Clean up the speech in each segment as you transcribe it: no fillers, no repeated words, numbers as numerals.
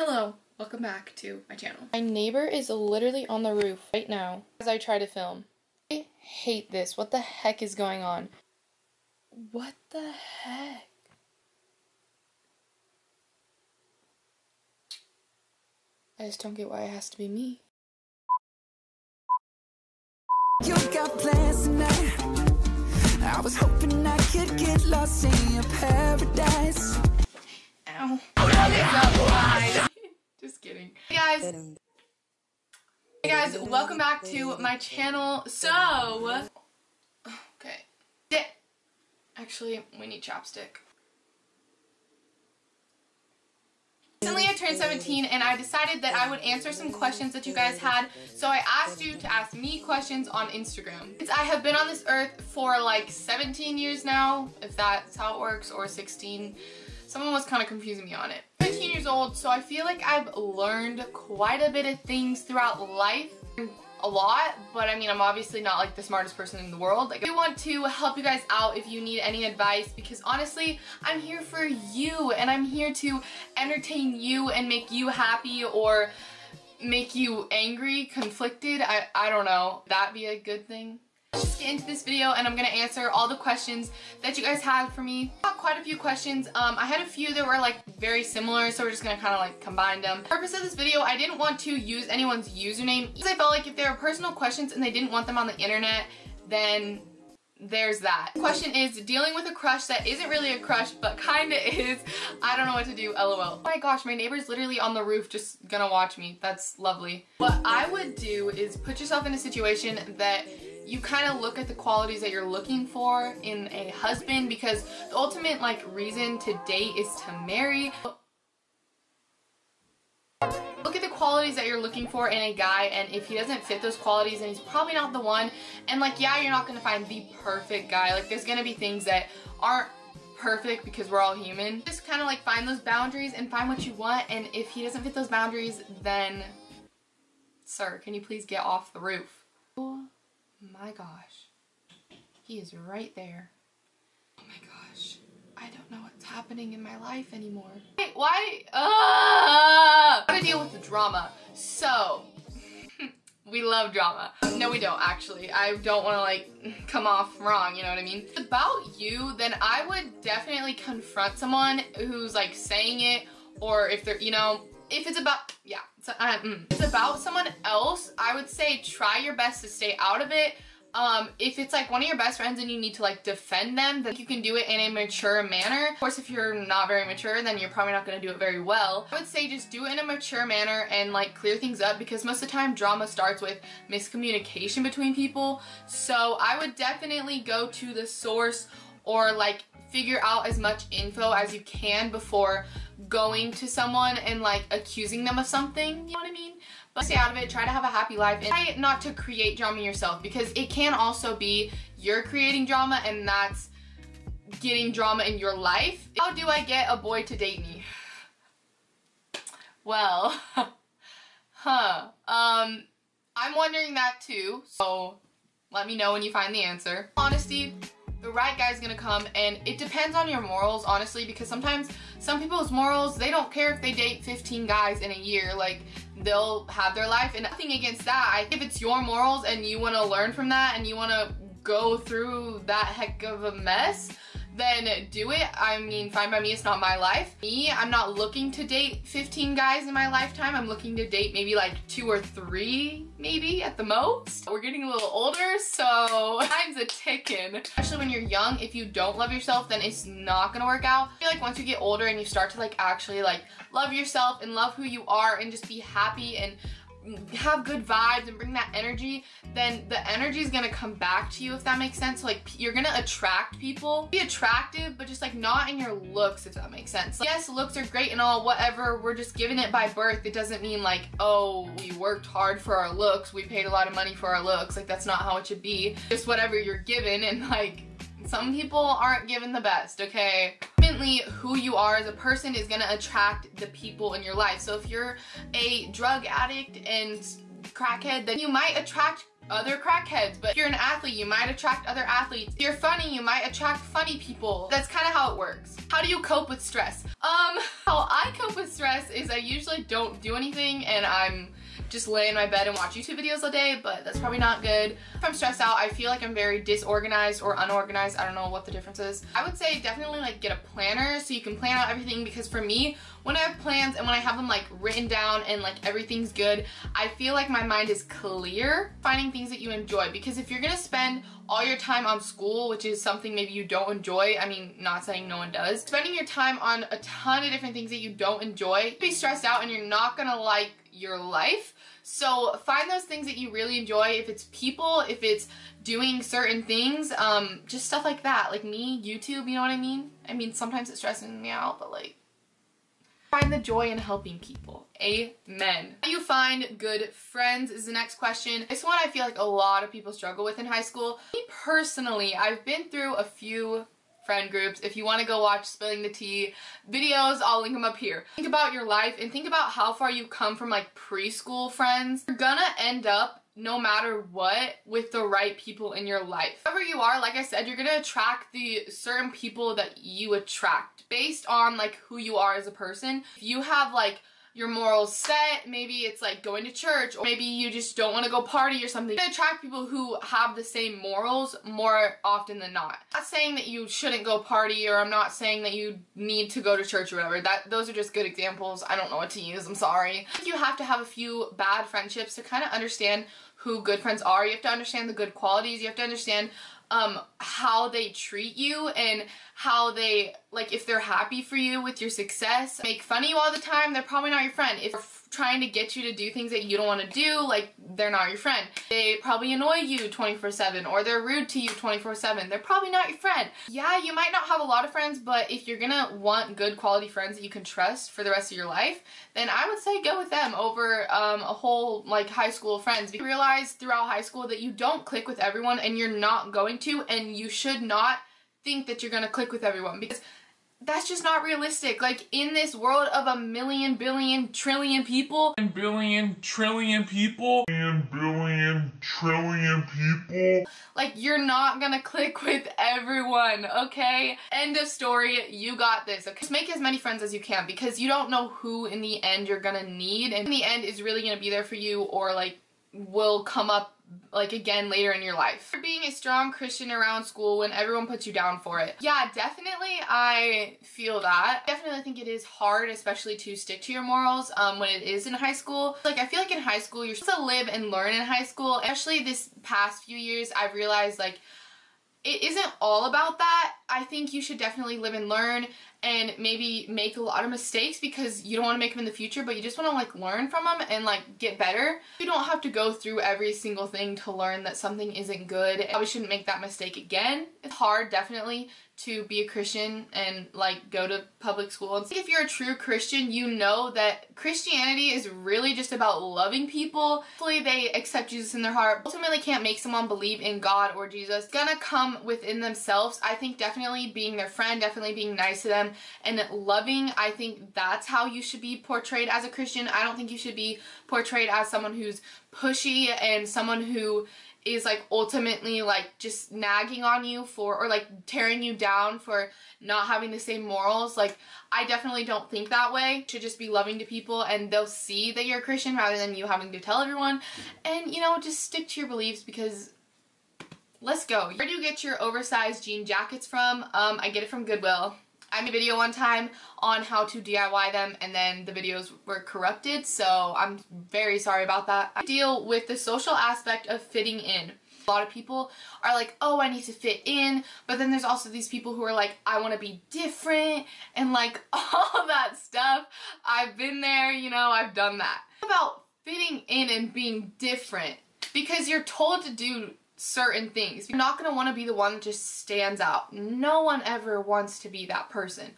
Hello, welcome back to my channel. My neighbor is literally on the roof right now as I try to film. I hate this. What the heck is going on? What the heck? I just don't get why it has to be me. You got plans tonight. I was hoping I could get lost in your paradise. Ow. Oh, just kidding. Hey guys, welcome back to my channel. So, okay. Actually, we need chapstick. Recently I turned 17 and I decided that I would answer some questions that you guys had, so I asked you to ask me questions on Instagram. I have been on this earth for like 17 years now, if that's how it works, or 16. Someone was kind of confusing me on it. 17 years old, so I feel like I've learned quite a bit of things throughout life. A lot, but I mean, I'm obviously not like the smartest person in the world. Like, I want to help you guys out if you need any advice, because honestly, I'm here for you and I'm here to entertain you and make you happy or make you angry, conflicted. I don't know. That'd be a good thing. Let's just get into this video and I'm gonna answer all the questions that you guys had for me. I got quite a few questions. I had a few that were like very similar, so we're just gonna kind of like combine them. The purpose of this video, I didn't want to use anyone's username because I felt like if there are personal questions and they didn't want them on the internet, then there's that. The question is, dealing with a crush that isn't really a crush but kinda is. I don't know what to do, lol. Oh my gosh, my neighbor's literally on the roof just gonna watch me. That's lovely. What I would do is put yourself in a situation that you kind of look at the qualities that you're looking for in a husband, because the ultimate like reason to date is to marry. Look at the qualities that you're looking for in a guy, and if he doesn't fit those qualities, then he's probably not the one. And like, yeah, you're not gonna find the perfect guy. Like, there's gonna be things that aren't perfect because we're all human. Just kind of like find those boundaries and find what you want, and if he doesn't fit those boundaries, then sir, can you please get off the roof? Oh my gosh, he is right there. Oh my gosh, I don't know what's happening in my life anymore. Wait, why? How to deal with the drama. So, we love drama. No, we don't actually. I don't want to like come off wrong, you know what I mean? If it's about you, then I would definitely confront someone who's like saying it, or if they're, you know, if it's about, yeah, it's about someone else, I would say try your best to stay out of it. If it's like one of your best friends and you need to like defend them, then you can do it in a mature manner. Of course, if you're not very mature, then you're probably not going to do it very well. I would say just do it in a mature manner and like clear things up, because most of the time drama starts with miscommunication between people. So I would definitely go to the source, or like figure out as much info as you can before going to someone and like accusing them of something, you know what I mean? But stay out of it, try to have a happy life, and try not to create drama yourself, because it can also be you're creating drama and that's getting drama in your life. How do I get a boy to date me? Well, I'm wondering that too, so let me know when you find the answer. Honesty. The right guy's gonna come, and it depends on your morals, honestly, because sometimes some people's morals, they don't care if they date 15 guys in a year. Like, they'll have their life, and nothing against that. If it's your morals and you want to learn from that and you want to go through that heck of a mess, then do it. I mean, fine by me, it's not my life. Me, I'm not looking to date 15 guys in my lifetime. I'm looking to date maybe like 2 or 3, maybe at the most. We're getting a little older, so time's a ticking. Especially when you're young, if you don't love yourself, then it's not gonna work out. I feel like once you get older and you start to like actually like love yourself and love who you are and just be happy and have good vibes and bring that energy, then the energy is gonna come back to you, if that makes sense. So, like, you're gonna attract people. Be attractive, but just like not in your looks, if that makes sense. Like, yes, looks are great and all, whatever, we're just given it by birth. It doesn't mean like, oh, we worked hard for our looks, we paid a lot of money for our looks. Like, that's not how it should be. Just whatever you're given, and like, some people aren't given the best, okay? Ultimately, who you are as a person is gonna attract the people in your life. So if you're a drug addict and crackhead, then you might attract other crackheads. But if you're an athlete, you might attract other athletes. If you're funny, you might attract funny people. That's kind of how it works. How do you cope with stress? How I cope with stress is I usually don't do anything and I'm just lay in my bed and watch YouTube videos all day, but that's probably not good. If I'm stressed out, I feel like I'm very disorganized or unorganized. I don't know what the difference is. I would say definitely like get a planner so you can plan out everything, because for me, when I have plans and when I have them like written down and like everything's good, I feel like my mind is clear. Finding things that you enjoy, because if you're gonna spend all your time on school, which is something maybe you don't enjoy, I mean, not saying no one does, spending your time on a ton of different things that you don't enjoy, you'll be stressed out and you're not gonna like your life. So find those things that you really enjoy. If it's people, if it's doing certain things, just stuff like that. Like me, YouTube, you know what I mean? I mean, sometimes it stresses me out, but like, find the joy in helping people. Amen. How do you find good friends is the next question. This one I feel like a lot of people struggle with in high school. Me personally, I've been through a few friend groups. If you want to go watch Spilling the Tea videos, I'll link them up here. Think about your life and think about how far you've come from like preschool friends. You're gonna end up, no matter what, with the right people in your life. Whoever you are, like I said, you're gonna attract the certain people that you attract based on like who you are as a person. If you have like your morals set, maybe it's like going to church, or maybe you just don't want to go party or something. You attract people who have the same morals more often than not. I'm not saying that you shouldn't go party, or I'm not saying that you need to go to church or whatever. Those are just good examples. I don't know what to use, I'm sorry. You have to have a few bad friendships to kind of understand who good friends are. You have to understand the good qualities. You have to understand how they treat you and how they, like, if they're happy for you with your success, make fun of you all the time, they're probably not your friend. If they're trying to get you to do things that you don't want to do, like, they're not your friend. They probably annoy you 24/7, or they're rude to you 24/7. They're probably not your friend. Yeah, you might not have a lot of friends, but if you're gonna want good quality friends that you can trust for the rest of your life, then I would say go with them over a whole, like, high school friends. You realize throughout high school that you don't click with everyone, and you're not going to, and you should not think that you're gonna click with everyone, because that's just not realistic. Like, in this world of a million, billion, trillion people, like, you're not gonna click with everyone, okay? End of story. You got this, okay? Just make as many friends as you can, because you don't know who in the end you're gonna need, and in the end is really gonna be there for you, or like will come up like again later in your life. Being a strong Christian around school when everyone puts you down for it. Yeah, definitely I feel that. I definitely think it is hard, especially to stick to your morals when it is in high school. Like, I feel like in high school you're supposed to live and learn in high school. Especially this past few years, I've realized like it isn't all about that. I think you should definitely live and learn and maybe make a lot of mistakes because you don't want to make them in the future, but you just want to like learn from them and like get better. You don't have to go through every single thing to learn that something isn't good. You probably shouldn't make that mistake again. It's hard, definitely, to be a Christian and like go to public school. And if you're a true Christian, you know that Christianity is really just about loving people. Hopefully they accept Jesus in their heart. Ultimately can't make someone believe in God or Jesus. It's gonna come within themselves. I think definitely being their friend, definitely being nice to them and loving, I think that's how you should be portrayed as a Christian. I don't think you should be portrayed as someone who's pushy and someone who is like ultimately like just nagging on you for, or like tearing you down for not having the same morals. Like, I definitely don't think that way. You should just be loving to people and they'll see that you're a Christian rather than you having to tell everyone. And, you know, just stick to your beliefs, because let's go. Where do you get your oversized jean jackets from? I get it from Goodwill. I made a video one time on how to DIY them and then the videos were corrupted, so I'm very sorry about that. I deal with the social aspect of fitting in. A lot of people are like, oh, I need to fit in, but then there's also these people who are like, I want to be different and like all that stuff. I've been there, you know, I've done that. It's about fitting in and being different because you're told to do certain things. You're not going to want to be the one that just stands out. No one ever wants to be that person.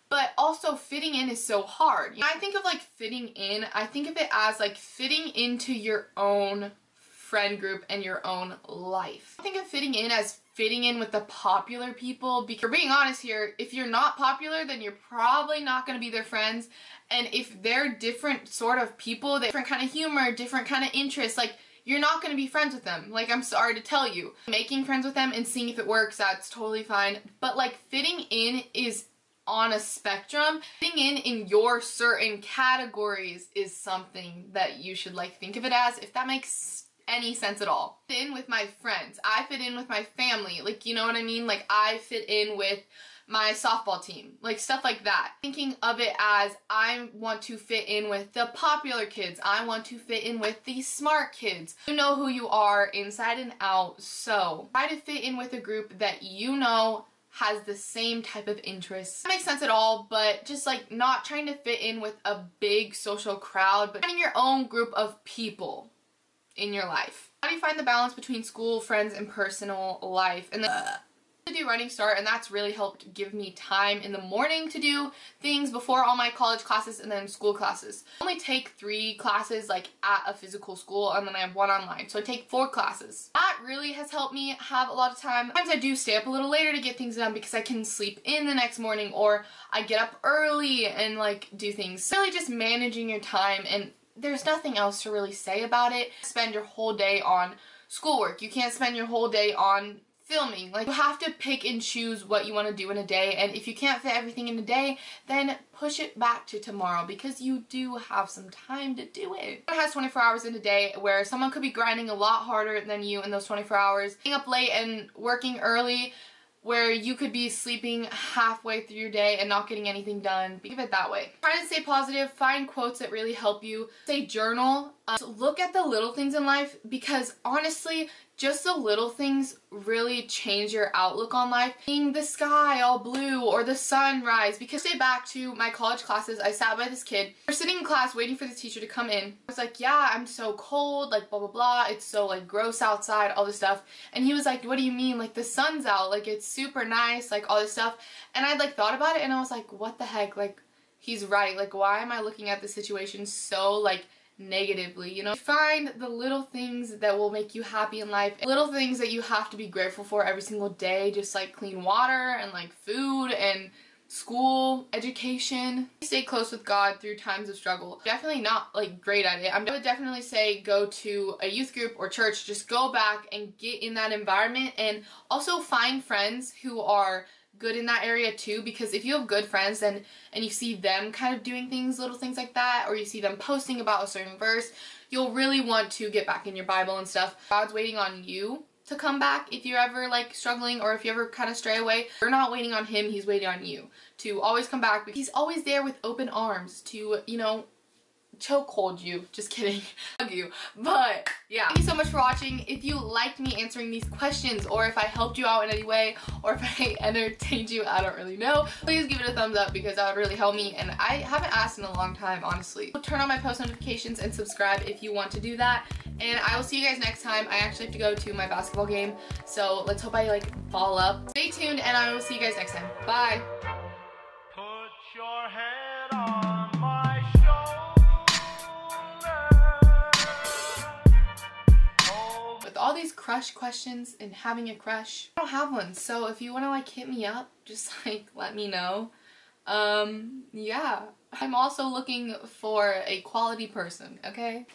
But also fitting in is so hard. When I think of like fitting in, I think of it as like fitting into your own friend group and your own life. I think of fitting in as fitting in with the popular people, because for being honest here, if you're not popular, then you're probably not going to be their friends. And if they're different sort of people, different kind of humor, different kind of interests, like, you're not going to be friends with them. Like, I'm sorry to tell you. Making friends with them and seeing if it works, that's totally fine. But like, fitting in is on a spectrum. Fitting in your certain categories is something that you should like think of it as, if that makes any sense at all. I fit in with my friends. I fit in with my family. Like, you know what I mean? Like, I fit in with my softball team, like stuff like that. Thinking of it as I want to fit in with the popular kids. I want to fit in with the smart kids. You know who you are inside and out, so try to fit in with a group that you know has the same type of interests. That makes sense at all, but just like not trying to fit in with a big social crowd, but finding your own group of people in your life. How do you find the balance between school, friends, and personal life? And then to do running start, and that's really helped give me time in the morning to do things before all my college classes and then school classes. I only take 3 classes like at a physical school, and then I have 1 online, so I take 4 classes. That really has helped me have a lot of time. Sometimes I do stay up a little later to get things done because I can sleep in the next morning, or I get up early and like do things. Really just managing your time, and there's nothing else to really say about it. Spend your whole day on schoolwork. You can't spend your whole day on filming. Like, you have to pick and choose what you want to do in a day, and if you can't fit everything in a day, then push it back to tomorrow because you do have some time to do it. Someone has 24 hours in a day where someone could be grinding a lot harder than you in those 24 hours, staying up late and working early, where you could be sleeping halfway through your day and not getting anything done. Think of it that way. Try to stay positive, find quotes that really help you. Say journal. Look at the little things in life, because honestly, just the little things really change your outlook on life. Seeing the sky all blue or the sunrise. Because stay back to my college classes, I sat by this kid. We're sitting in class waiting for the teacher to come in. I was like, yeah, I'm so cold, like blah blah blah, it's so like gross outside, all this stuff. And he was like, what do you mean? Like, the sun's out, like it's super nice, like all this stuff. And I'd like thought about it and I was like, what the heck, like he's right. Like, why am I looking at the situation so like negatively, you know? Find the little things that will make you happy in life, little things that you have to be grateful for every single day, just like clean water and like food and school, education. Stay close with God through times of struggle. Definitely not like great at it. I would definitely say go to a youth group or church. Just go back and get in that environment, and also find friends who are good in that area too, because if you have good friends then and you see them kind of doing things, little things like that, or you see them posting about a certain verse, you'll really want to get back in your Bible and stuff. God's waiting on you to come back if you're ever like struggling, or if you ever kind of stray away. You're not waiting on him, he's waiting on you to always come back, because he's always there with open arms to, you know, chokehold you. Just kidding. Hug you. But yeah, thank you so much for watching. If you liked me answering these questions, or if I helped you out in any way, or if I entertained you, I don't really know, please give it a thumbs up because that would really help me, and I haven't asked in a long time, honestly. Turn on my post notifications and subscribe if you want to do that, and I will see you guys next time. I actually have to go to my basketball game, so let's hope I like ball up. Stay tuned, and I will see you guys next time. Bye. Put your head on with all these crush questions and having a crush, I don't have one, so if you want to like hit me up, just like let me know. Yeah, I'm also looking for a quality person, okay?